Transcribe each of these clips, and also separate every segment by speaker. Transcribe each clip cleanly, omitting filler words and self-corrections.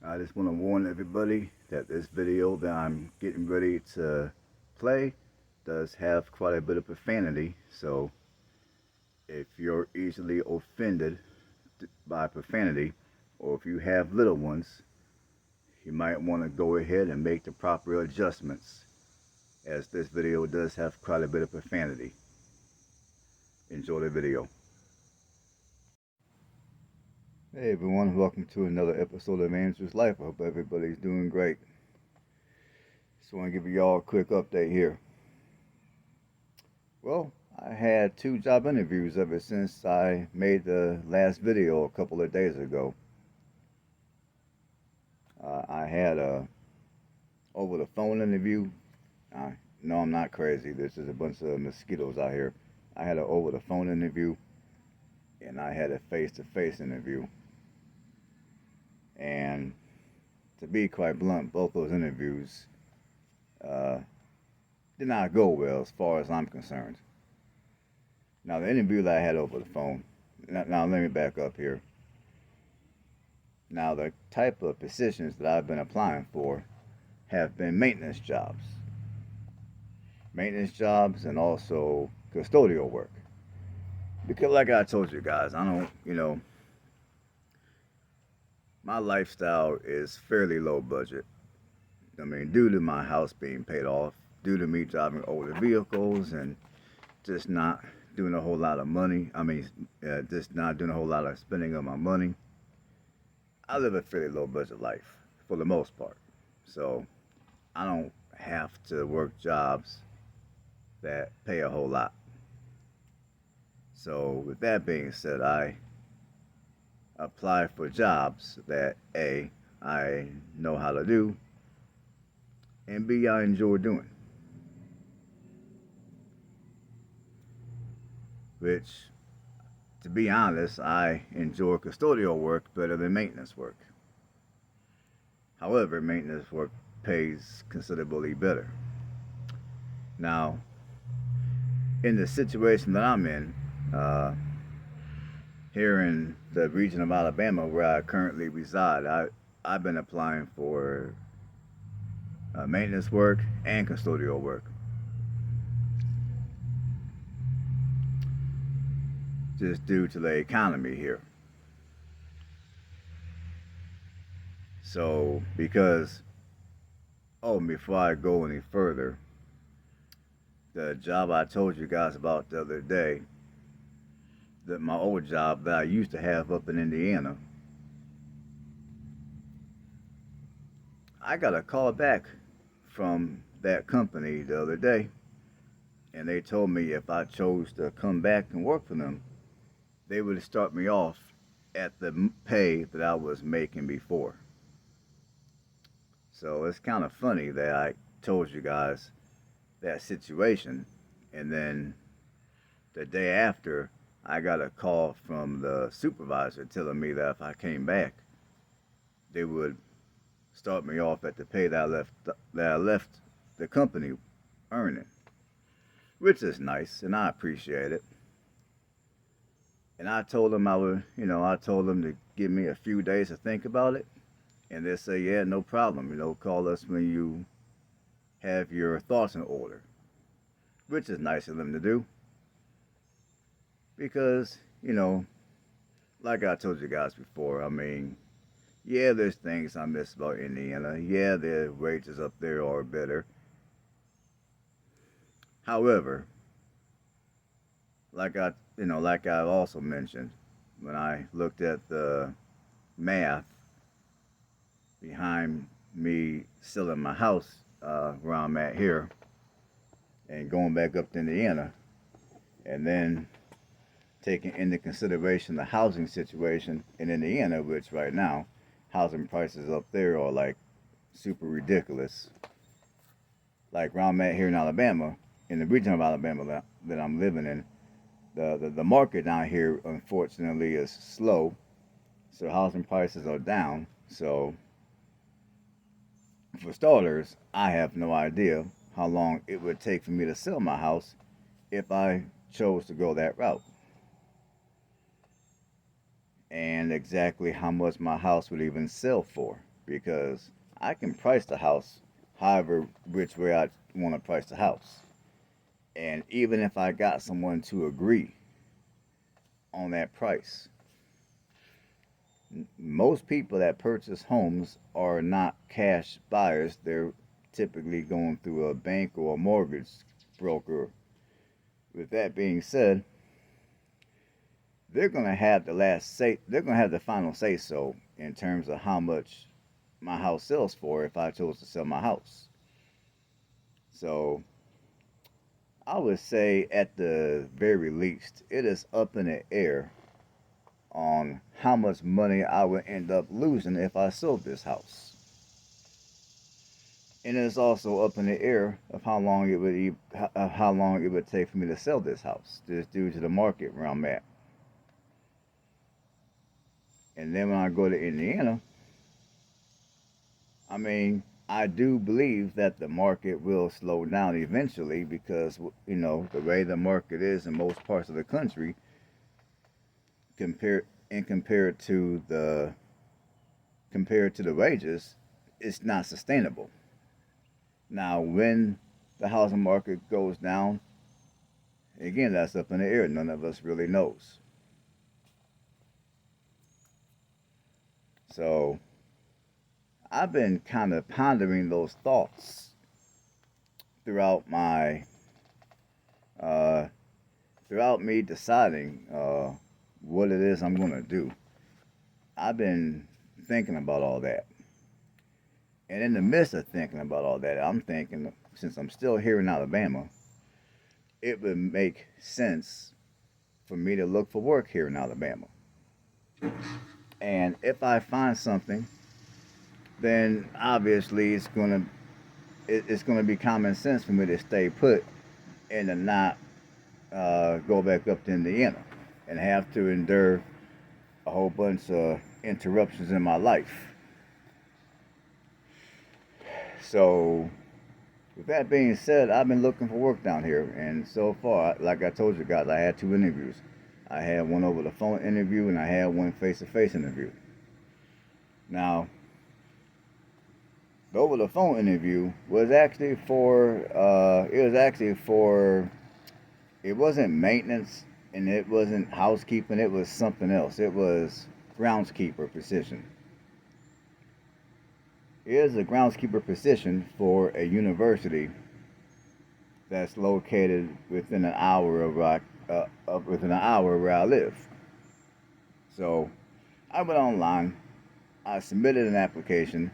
Speaker 1: I just want to warn everybody that this video that I'm getting ready to play does have quite a bit of profanity. So if you're easily offended by profanity, or if you have little ones, you might want to go ahead and make the proper adjustments, as this video does have quite a bit of profanity. Enjoy the video. Hey everyone, welcome to another episode of Andrew's Life. I hope everybody's doing great. Just want to give you all a quick update here. Well, I had 2 job interviews ever since I made the last video a couple of days ago. I had a over the phone interview. No, I'm not crazy. This is a bunch of mosquitoes out here. I had an over the phone interview, and I had a face-to-face interview. And to be quite blunt, both those interviews did not go well as far as I'm concerned. Now, the interview that I had over the phone, now let me back up here. Now, the type of positions that I've been applying for have been maintenance jobs. Maintenance jobs and also custodial work. Because like I told you guys, I don't, my lifestyle is fairly low budget. I mean, due to my house being paid off, due to me driving older vehicles and just not doing a whole lot of money. Just not doing a whole lot of spending of my money. I live a fairly low budget life for the most part. So I don't have to work jobs that pay a whole lot. So with that being said, I apply for jobs that A, I know how to do, and B, I enjoy doing. Which, to be honest, I enjoy custodial work better than maintenance work. However, maintenance work pays considerably better. Now, in the situation that I'm in, here in the region of Alabama where I currently reside, I've been applying for maintenance work and custodial work. Just due to the economy here. So, before I go any further, the job I told you guys about the other day, that my old job that I used to have up in Indiana, I got a call back from that company the other day, and they told me if I chose to come back and work for them, they would start me off at the pay that I was making before. So it's kind of funny that I told you guys that situation, and then the day after, I got a call from the supervisor telling me that if I came back, they would start me off at the pay that I left the company earning, which is nice, and I appreciate it. And I told them I told them to give me a few days to think about it. And they say, yeah, no problem. Call us when you have your thoughts in order. Which is nice of them to do. Because, like I told you guys before, yeah, there's things I miss about Indiana. Yeah, the wages up there are better. However, like I also mentioned, when I looked at the math behind me selling my house where I'm at here and going back up to Indiana, and then taking into consideration the housing situation in Indiana, which right now housing prices up there are like super ridiculous. Like where I'm at here in Alabama, in the region of Alabama that I'm living in, the market down here unfortunately is slow, so housing prices are down. So for starters, I have no idea how long it would take for me to sell my house if I chose to go that route, and exactly how much my house would even sell for. because I can price the house however which way I want to price the house. And even if I got someone to agree on that price, most people that purchase homes are not cash buyers. They're typically going through a bank or a mortgage broker. With that being said, they're going to have the last say, they're going to have the final say so in terms of how much my house sells for if I chose to sell my house. So I would say at the very least, it is up in the air on how much money I would end up losing if I sold this house. And it's also up in the air of how long it would take for me to sell this house, just due to the market where I'm at. And then when I go to Indiana, I mean, I do believe that the market will slow down eventually because, the way the market is in most parts of the country, compared to the wages, it's not sustainable. Now, when the housing market goes down, again, that's up in the air. None of us really knows. So I've been kind of pondering those thoughts throughout my throughout me deciding what it is I'm going to do. I've been thinking about all that. And in the midst of thinking about all that, I'm thinking, since I'm still here in Alabama, it would make sense for me to look for work here in Alabama. And if I find something, then obviously it's gonna be common sense for me to stay put and to not go back up to Indiana and have to endure a whole bunch of interruptions in my life. So, with that being said, I've been looking for work down here, and so far, like I told you guys, I had 2 interviews. I had one over the phone interview, and I had one face-to-face interview. Now, the over the phone interview was actually it wasn't maintenance and it wasn't housekeeping, it was something else. It was groundskeeper position. It is a groundskeeper position for a university that's located within an hour where I live. So I went online, I submitted an application,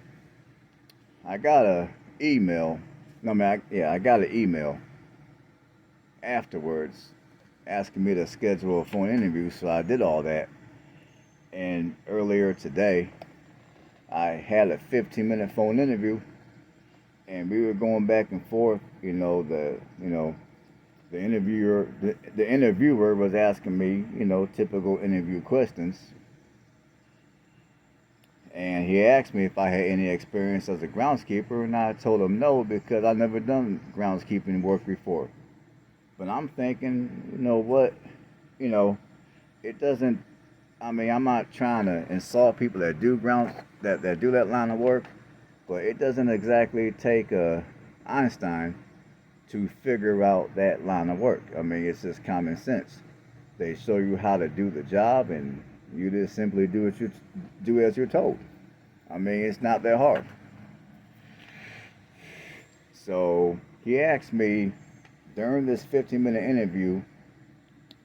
Speaker 1: I got a email. No, I got an email afterwards asking me to schedule a phone interview. So I did all that, and earlier today, I had a 15-minute phone interview, and we were going back and forth. The interviewer was asking me, typical interview questions. And he asked me if I had any experience as a groundskeeper, and I told him no because I never done groundskeeping work before. But I'm thinking, what, it doesn't. I mean, I'm not trying to insult people that do that do that line of work, but it doesn't exactly take a Einstein to figure out that line of work. I mean, it's just common sense. They show you how to do the job, and you just simply do what you do as you're told. I mean, it's not that hard. So he asked me during this 15-minute interview,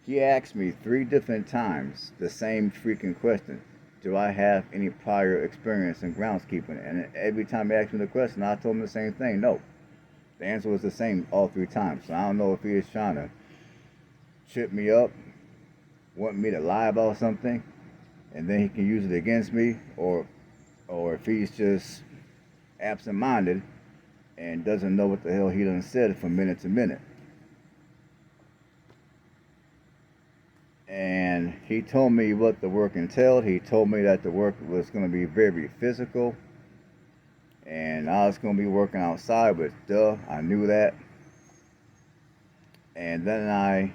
Speaker 1: he asked me 3 different times the same freaking question. Do I have any prior experience in groundskeeping? And every time he asked me the question, I told him the same thing. No. The answer was the same all 3 times. So I don't know if he was trying to trip me up, want me to lie about something, and then he can use it against me, or if he's just absent-minded and doesn't know what the hell he done said from minute to minute. And he told me what the work entailed. He told me that the work was going to be very physical, and I was going to be working outside, but I knew that. And then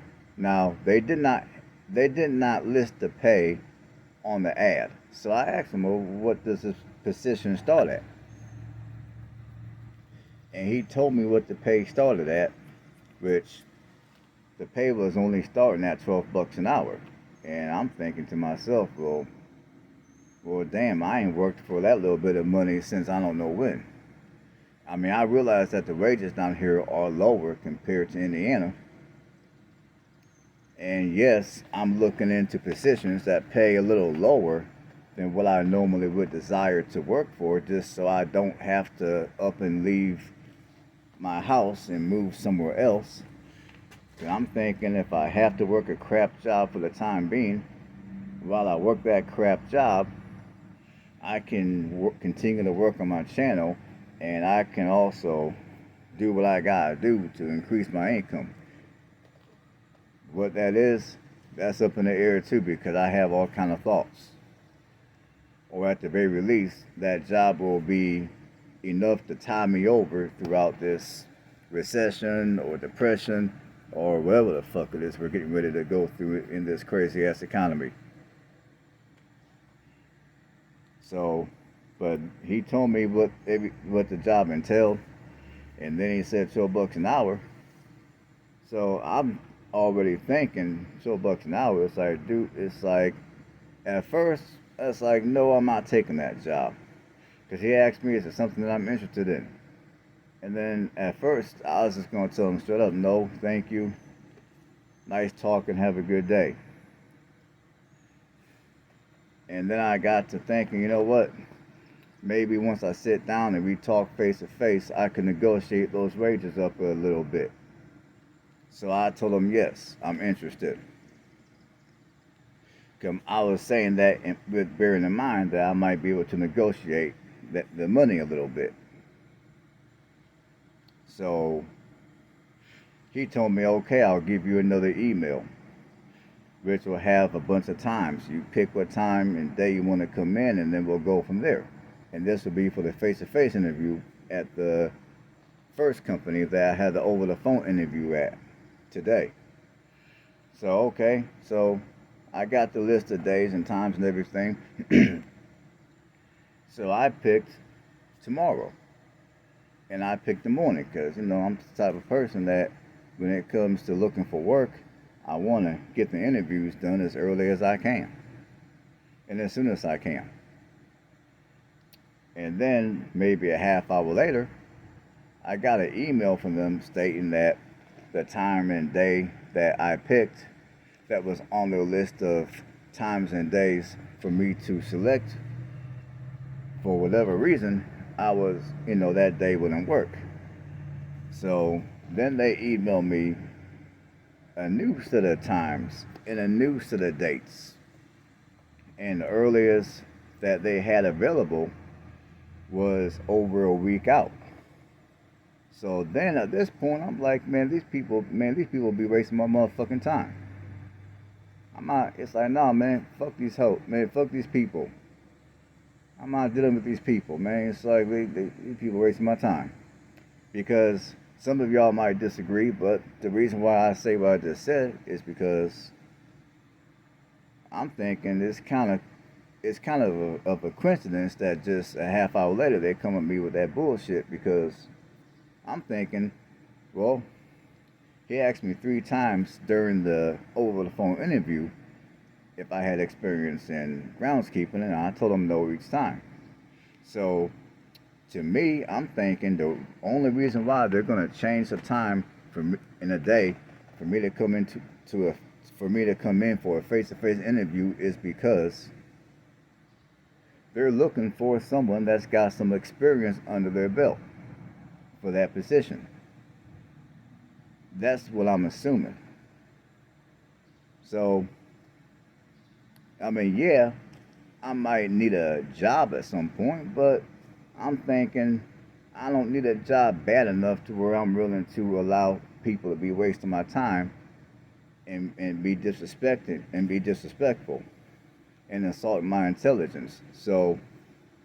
Speaker 1: they did not list the pay on the ad. So I asked him, well, what does this position start at? And he told me what the pay started at, which the pay was only starting at $12 an hour. And I'm thinking to myself, well, damn, I ain't worked for that little bit of money since I don't know when. I mean, I realize that the wages down here are lower compared to Indiana. And yes, I'm looking into positions that pay a little lower than what I normally would desire to work for, just so I don't have to up and leave my house and move somewhere else. And I'm thinking if I have to work a crap job for the time being, while I work that crap job, I can continue to work on my channel, and I can also do what I gotta do to increase my income. What that is, that's up in the air too, because I have all kind of thoughts. Or at the very least, that job will be enough to tie me over throughout this recession or depression or whatever the fuck it is we're getting ready to go through in this crazy ass economy. So, but he told me what the job entailed, and then he said $12 an hour. So I'm already thinking $12 an hour. It's like, dude, it's like, at first, it's like, no, I'm not taking that job. Because he asked me, is it something that I'm interested in? And then at first, I was just going to tell him straight up, no, thank you. Nice talking, have a good day. And then I got to thinking, you know what? Maybe once I sit down and we talk face to face, I can negotiate those wages up a little bit. So I told him, yes, I'm interested. I was saying that with bearing in mind that I might be able to negotiate the money a little bit. So he told me, okay, I'll give you another email, which will have a bunch of times. You pick what time and day you want to come in, and then we'll go from there. And this will be for the face-to-face interview at the first company that I had the over-the-phone interview at today. So, okay, so I got the list of days and times and everything. So I picked tomorrow. And I picked the morning because, I'm the type of person that when it comes to looking for work, I want to get the interviews done as early as I can and as soon as I can. And then maybe a half hour later, I got an email from them stating that the time and day that I picked that was on their list of times and days for me to select, for whatever reason, that day wouldn't work. So then they emailed me a new set of times and a new set of dates. And the earliest that they had available was over a week out. So then at this point, I'm like, these people be wasting my motherfucking time. It's like, nah, man, fuck these hoes, man, fuck these people. I'm not dealing with these people, man. It's like, these people wasting my time. Because some of y'all might disagree, but the reason why I say what I just said is because I'm thinking it's kind of a coincidence that just a half hour later they come at me with that bullshit, because I'm thinking, well, he asked me 3 times during the over the phone interview if I had experience in groundskeeping, and I told him no each time. So to me, I'm thinking the only reason why they're going to change the time for me in a day for me to come in for a face-to-face interview is because they're looking for someone that's got some experience under their belt for that position. That's what I'm assuming. So, yeah, I might need a job at some point, but I'm thinking I don't need a job bad enough to where I'm willing to allow people to be wasting my time and be disrespectful and insult my intelligence. So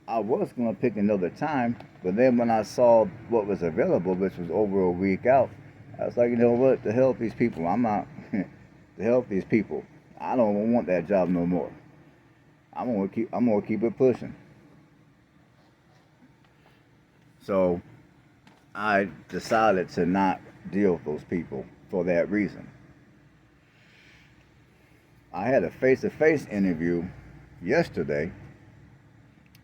Speaker 1: I was going to pick another time, but then when I saw what was available, which was over a week out, I was like, you know what, the hell with these people. I'm not, the hell with these people. I don't want that job no more. I'm gonna keep it pushing. So I decided to not deal with those people for that reason. I had a face-to-face interview yesterday.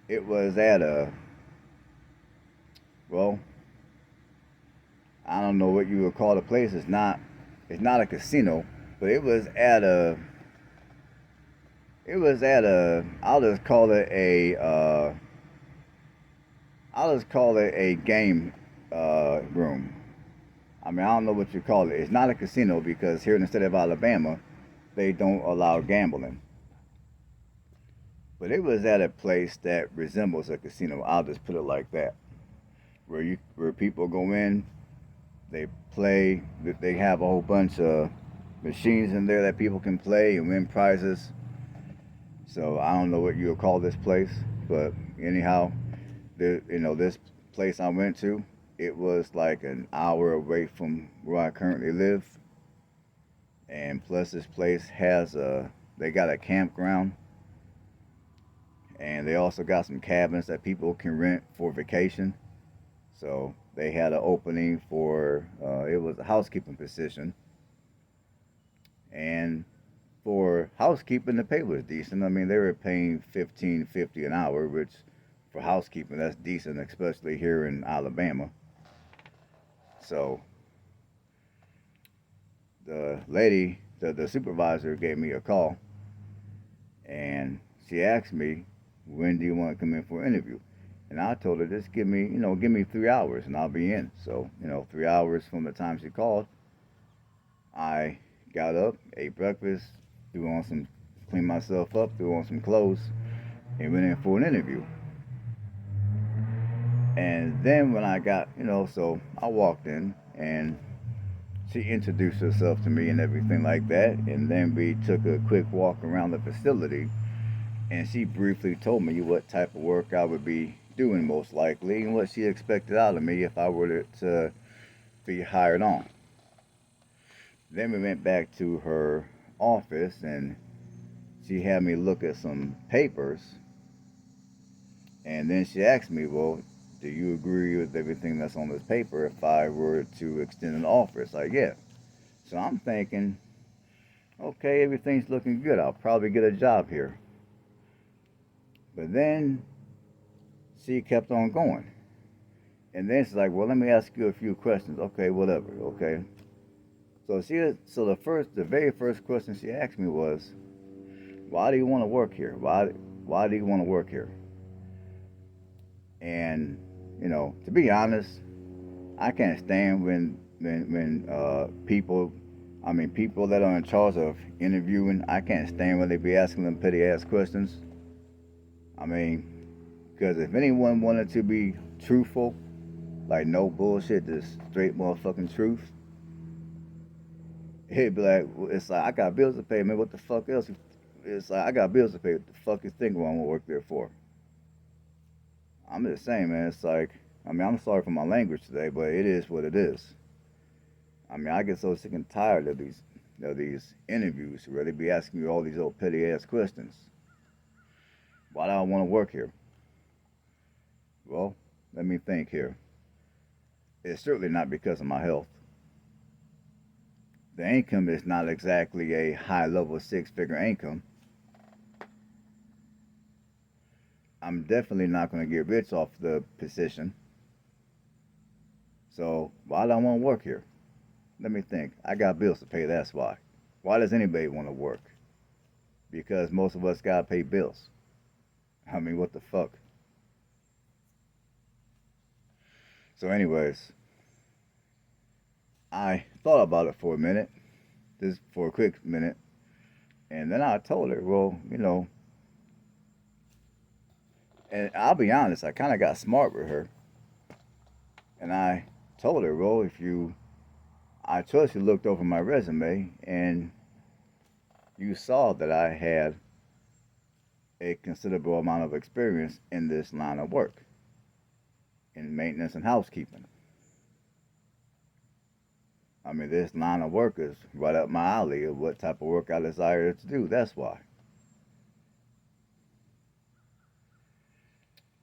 Speaker 1: It was at a, well, I don't know what you would call the place. It's not a casino, but it was at a I'll just call it a game room. I mean, I don't know what you call it. It's not a casino because here in the state of Alabama, they don't allow gambling. But it was at a place that resembles a casino. I'll just put it like that, where people go in, they play, they have a whole bunch of machines in there that people can play and win prizes. So I don't know what you would call this place, but anyhow, this place I went to, it was like an hour away from where I currently live, and plus this place they got a campground, and they also got some cabins that people can rent for vacation. So they had an opening for it was a housekeeping position, and for housekeeping the pay was decent. I mean they were paying 15.50 an hour, which for housekeeping that's decent, especially here in Alabama. So the supervisor gave me a call, and she asked me, "When do you want to come in for an interview?" And I told her, "Just give me 3 hours, and I'll be in." So 3 hours from the time she called, I got up, ate breakfast, cleaned myself up, threw on some clothes, and went in for an interview. And then when I got, so I walked in, and she introduced herself to me and everything like that. And then we took a quick walk around the facility, and she briefly told me what type of work I would be doing most likely and what she expected out of me if I were to be hired on. Then we went back to her office, and she had me look at some papers, and then she asked me, "Well, do you agree with everything that's on this paper if I were to extend an offer?" It's like, yeah. So I'm thinking, okay, everything's looking good. I'll probably get a job here. But then she kept on going. And then she's like, "Well, let me ask you a few questions." Okay, whatever. Okay. So the very first question she asked me was, "Why do you want to work here? Why do you want to work here?" And to be honest, I can't stand when people that are in charge of interviewing, I can't stand when they be asking them petty ass questions. I mean, because if anyone wanted to be truthful, like no bullshit, just straight motherfucking truth, it'd be like, it's like, I got bills to pay, man. What the fuck else? It's like, I got bills to pay. What the fuck you think I want to work there for? I'm just saying, man. It's like, I mean, I'm sorry for my language today, but it is what it is. I mean, I get so sick and tired of these interviews where they be asking you all these old petty ass questions. Why do I want to work here? Well, let me think here. It's certainly not because of my health. The income is not exactly a high level 6 figure income. I'm definitely not going to get rich off the position. So why do I want to work here? Let me think. I got bills to pay, that's why. Why does anybody want to work? Because most of us got to pay bills. I mean, what the fuck? So, anyways, I thought about it for a minute, just for a quick minute, and then I told her, well, and I'll be honest, I kind of got smart with her, and I told her, well, I trust you looked over my resume and you saw that I had a considerable amount of experience in this line of work, in maintenance and housekeeping. I mean, this line of work is right up my alley of what type of work I desire to do. That's why.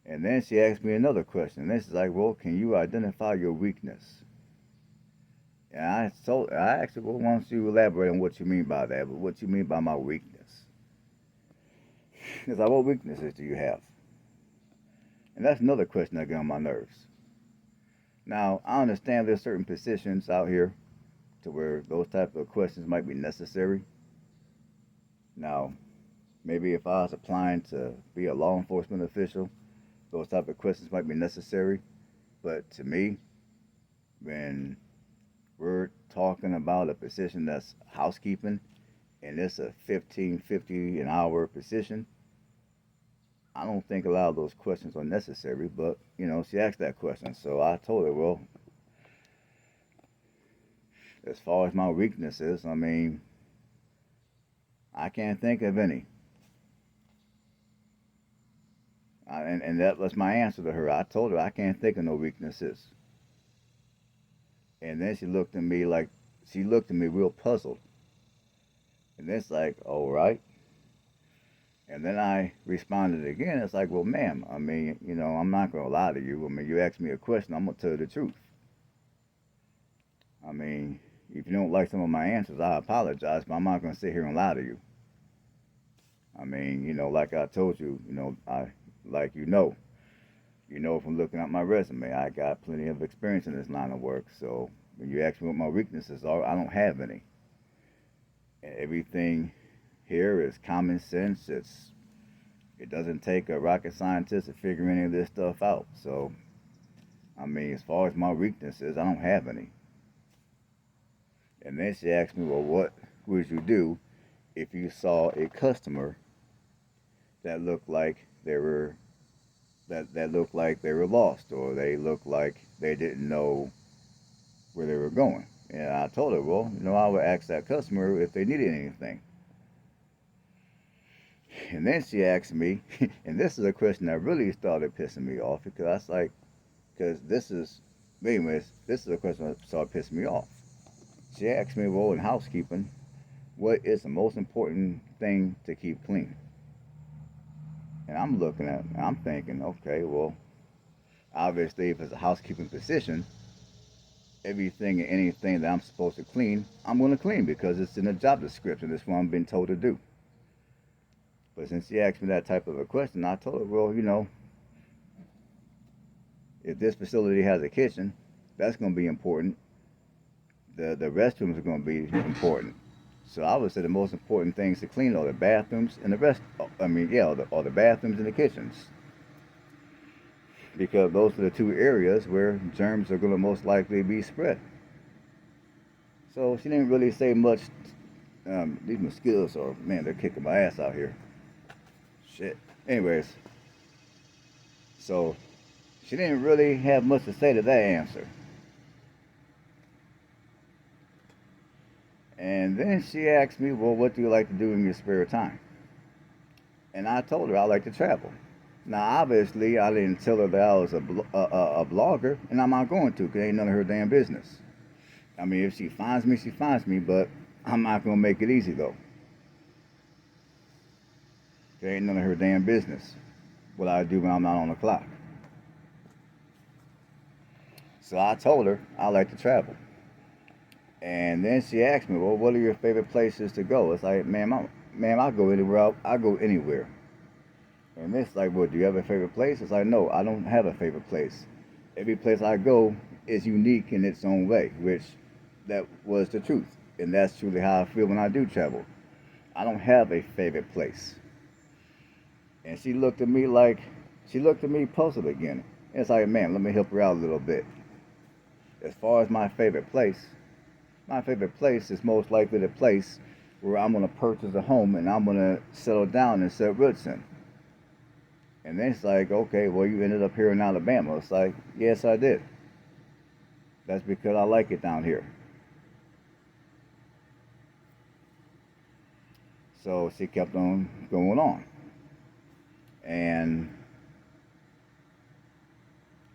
Speaker 1: And then she asked me another question. And then she's like, well, can you identify your weakness? And I asked her, well, why don't you elaborate on what you mean by that? But what you mean by my weakness? It's like, what weaknesses do you have? And that's another question that gets on my nerves. Now, I understand there's certain positions out here to where those type of questions might be necessary. Now, maybe if I was applying to be a law enforcement official, those type of questions might be necessary. But to me, when we're talking about a position that's housekeeping and it's a 15.50 an hour position, I don't think a lot of those questions are necessary. But she asked that question, so I told her, well, as far as my weaknesses, I mean, I can't think of any. And that was my answer to her. I told her I can't think of no weaknesses. And then she looked at me real puzzled. And then it's like, all right. And then I responded again. It's like, well, ma'am, I mean, I'm not going to lie to you. I mean, you asked me a question, I'm going to tell you the truth. I mean, if you don't like some of my answers, I apologize, but I'm not going to sit here and lie to you. I mean, like I told you, like from looking at my resume, I got plenty of experience in this line of work. So when you ask me what my weaknesses are, I don't have any. Everything here is common sense. It doesn't take a rocket scientist to figure any of this stuff out. So, I mean, as far as my weaknesses, I don't have any. And then she asked me, well, what would you do if you saw a customer that looked like they were lost, or they looked like they didn't know where they were going? And I told her, well, I would ask that customer if they needed anything. And then she asked me, and this is a question that really started pissing me off, because I was like, this is a question that started pissing me off. She asked me, well, in housekeeping, what is the most important thing to keep clean? And I'm thinking, okay, well, obviously, if it's a housekeeping position, everything and anything that I'm supposed to clean, I'm going to clean because it's in the job description. It's what I'm being told to do. But since she asked me that type of a question, I told her, well, if this facility has a kitchen, that's going to be important. The restrooms are going to be important. So I would say the most important things to clean are the bathrooms and the the bathrooms and the kitchens. Because those are the two areas where germs are going to most likely be spread. So she didn't really say much. These mosquitoes are, man, they're kicking my ass out here. Shit. Anyways, so she didn't really have much to say to that answer. And then she asked me, well, what do you like to do in your spare time? And I told her I like to travel. Now, obviously, I didn't tell her that I was a blogger, and I'm not going to, because it ain't none of her damn business. I mean, if she finds me, she finds me, but I'm not going to make it easy, though. It ain't none of her damn business what I do when I'm not on the clock. So I told her I like to travel. And then she asked me, well, what are your favorite places to go? It's like, ma'am, I'll go anywhere. I'll go anywhere. And it's like, well, do you have a favorite place? It's like, no, I don't have a favorite place. Every place I go is unique in its own way, which that was the truth. And that's truly how I feel when I do travel. I don't have a favorite place. And she looked at me puzzled again. It's like, man, let me help her out a little bit. As far as my favorite place is most likely the place where I'm going to purchase a home and I'm going to settle down and set roots in. And then it's like, okay, well, you ended up here in Alabama. It's like, yes, I did. That's because I like it down here. So she kept on going on. And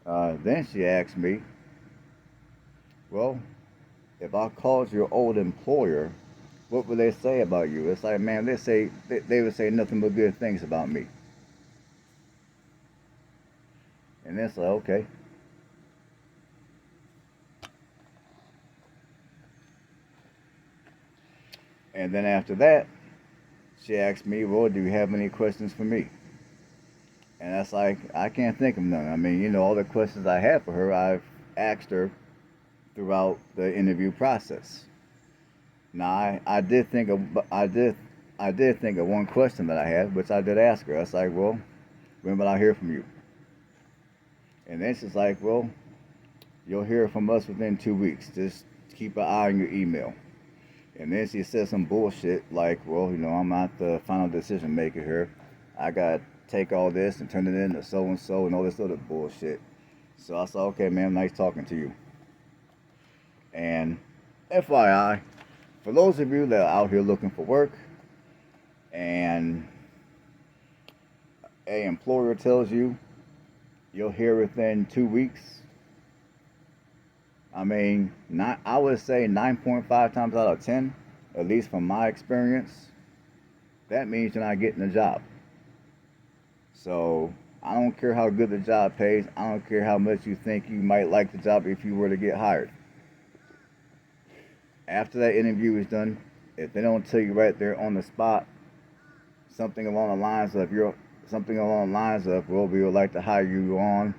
Speaker 1: then she asked me, well, if I called your old employer, what would they say about you? It's like, man, they would say nothing but good things about me. And it's like, okay. And then after that, she asked me, well, do you have any questions for me? And that's like, I can't think of none. I mean, all the questions I had for her, I've asked her throughout the interview process. Now, I did think of one question that I had, which I did ask her. I was like, well, when will I hear from you? And then she's like, well, you'll hear from us within 2 weeks. Just keep an eye on your email. And then she said some bullshit like, well, I'm not the final decision maker here. I got to take all this and turn it into so and all this other bullshit. So I said, okay, man, nice talking to you. And FYI, for those of you that are out here looking for work and a employer tells you you'll hear within 2 weeks, I mean, I would say 9.5 times out of 10, at least from my experience, that means you're not getting a job. So I don't care how good the job pays. I don't care how much you think you might like the job if you were to get hired. After that interview is done, if they don't tell you right there on the spot something along the lines of, well, we would like to hire you on.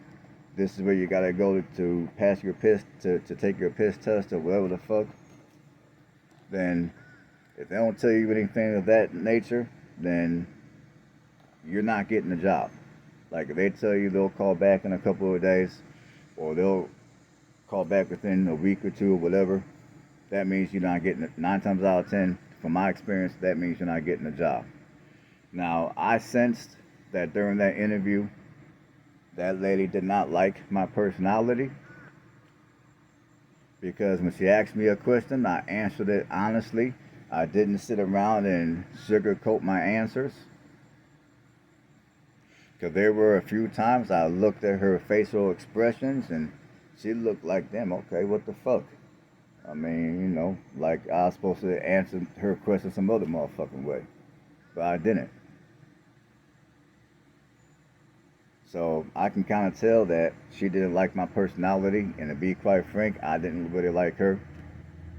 Speaker 1: This is where you gotta go to pass your piss to take your piss test or whatever the fuck. Then, if they don't tell you anything of that nature, then you're not getting a job. Like if they tell you they'll call back in a couple of days, or they'll call back within a week or two or whatever, that means you're not getting it. 9 times out of 10, from my experience, that means you're not getting a job. Now, I sensed that during that interview, that lady did not like my personality, because when she asked me a question, I answered it honestly. I didn't sit around and sugarcoat my answers. Because there were a few times I looked at her facial expressions and she looked like, damn, okay, what the fuck? I mean, like I was supposed to answer her question some other motherfucking way. But I didn't. So I can kind of tell that she didn't like my personality, and to be quite frank, I didn't really like her,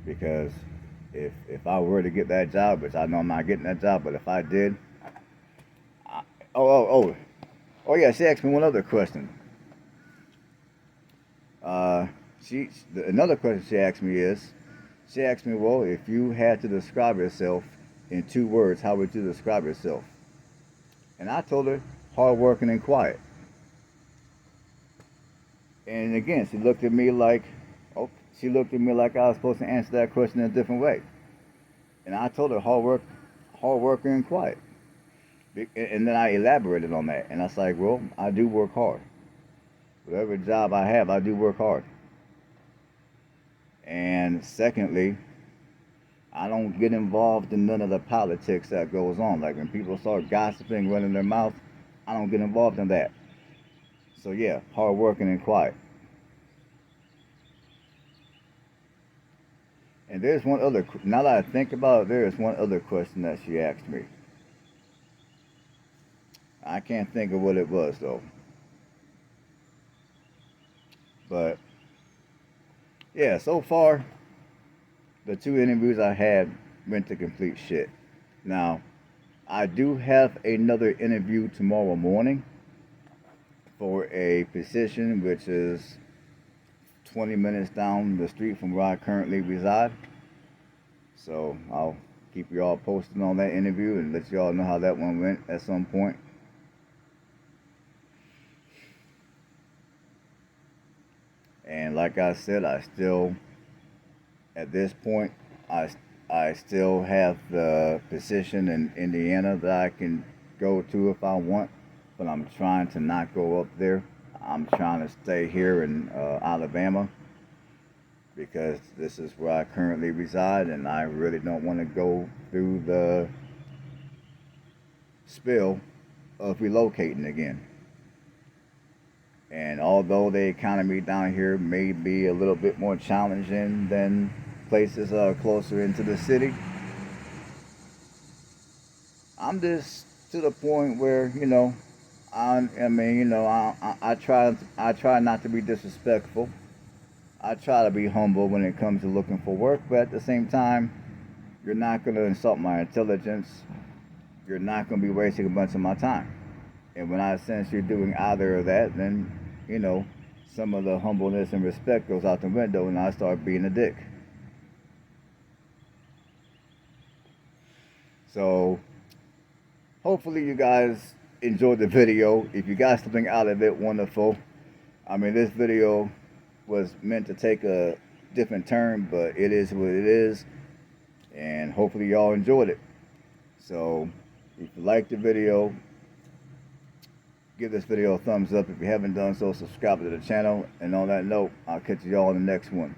Speaker 1: because if I were to get that job, which I know I'm not getting that job, but if I did, I, yeah, she asked me one other question. Another question she asked me, well, if you had to describe yourself in 2 words, how would you describe yourself? And I told her, hardworking and quiet. And again, she looked at me like I was supposed to answer that question in a different way. And I told her hardworking and quiet. And then I elaborated on that. And I was like, well, I do work hard. Whatever job I have, I do work hard. And secondly, I don't get involved in none of the politics that goes on. Like when people start gossiping, running their mouth, I don't get involved in that. So yeah, hardworking and quiet. And there's one other, now that I think about it, there is one other question that she asked me. I can't think of what it was though. But yeah, so far, the 2 interviews I had went to complete shit. Now, I do have another interview tomorrow morning for a position which is 20 minutes down the street from where I currently reside. So I'll keep you all posted on that interview and let you all know how that one went at some point. And like I said, at this point, I still have the position in Indiana that I can go to if I want, but I'm trying to not go up there. I'm trying to stay here in Alabama, because this is where I currently reside, and I really don't want to go through the spill of relocating again. And although the economy down here may be a little bit more challenging than places closer into the city, I'm just to the point where, I mean, you know, I try not to be disrespectful. I try to be humble when it comes to looking for work, but at the same time, you're not going to insult my intelligence. You're not going to be wasting a bunch of my time. And when I sense you're doing either of that, then, you know, some of the humbleness and respect goes out the window and I start being a dick. So hopefully you guys enjoyed the video. If you got something out of it, wonderful. I mean, this video was meant to take a different turn, but it is what it is. And hopefully y'all enjoyed it. So if you liked the video, give this video a thumbs up. If you haven't done so, subscribe to the channel. And on that note, I'll catch you all in the next one.